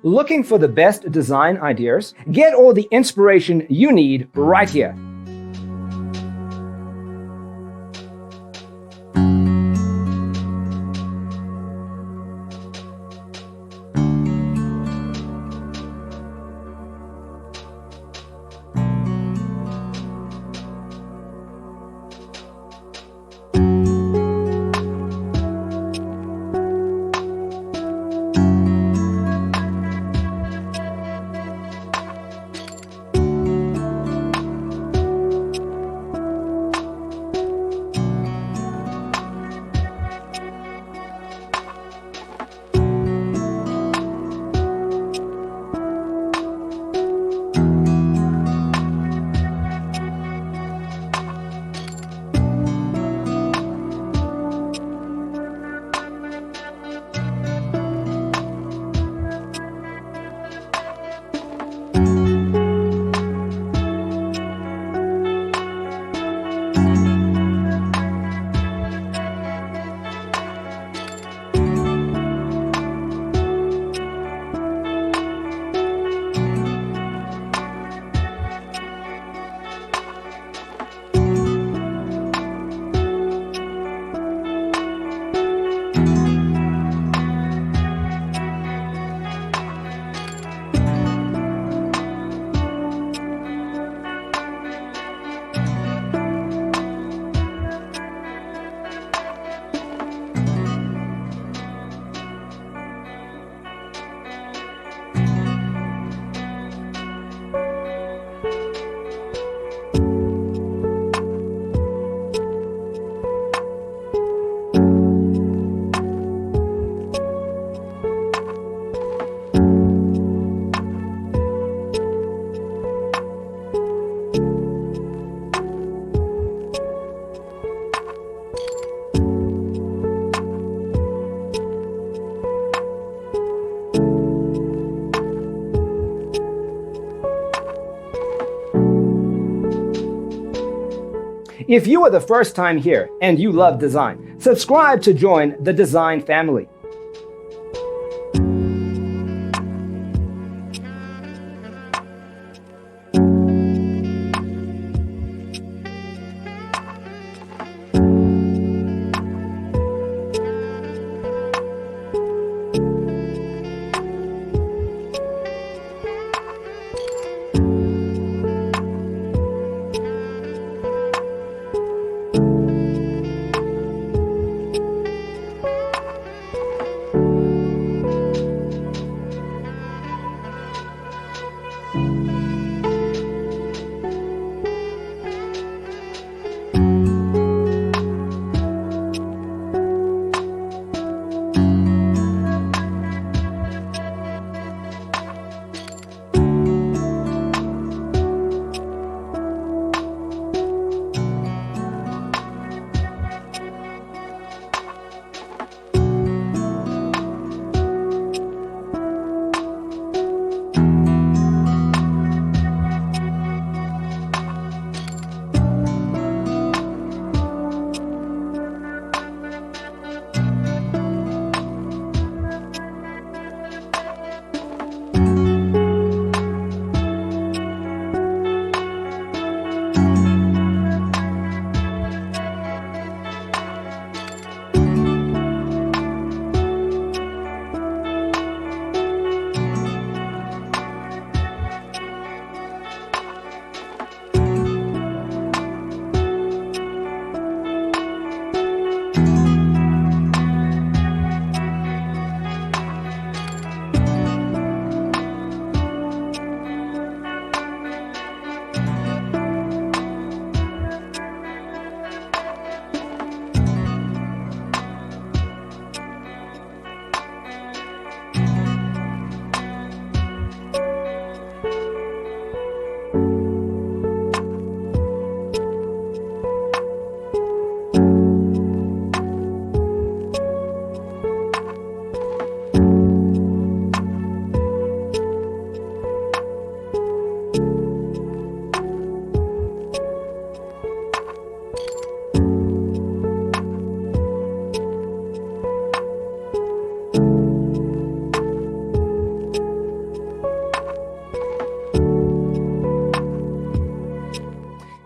Looking for the best design ideas? Get all the inspiration you need right here. If you are the first time here and you love design, subscribe to join the design family.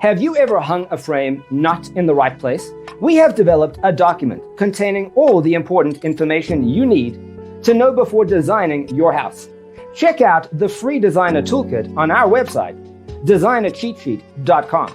Have you ever hung a frame not in the right place? We have developed a document containing all the important information you need to know before designing your house. Check out the free designer toolkit on our website, designercheatsheet.com.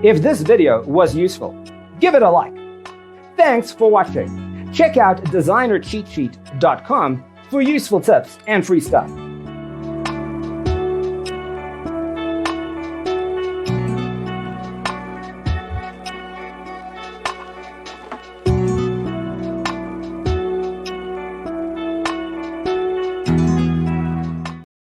If this video was useful, give it a like. Thanks for watching. Check out designercheatsheet.com for useful tips and free stuff.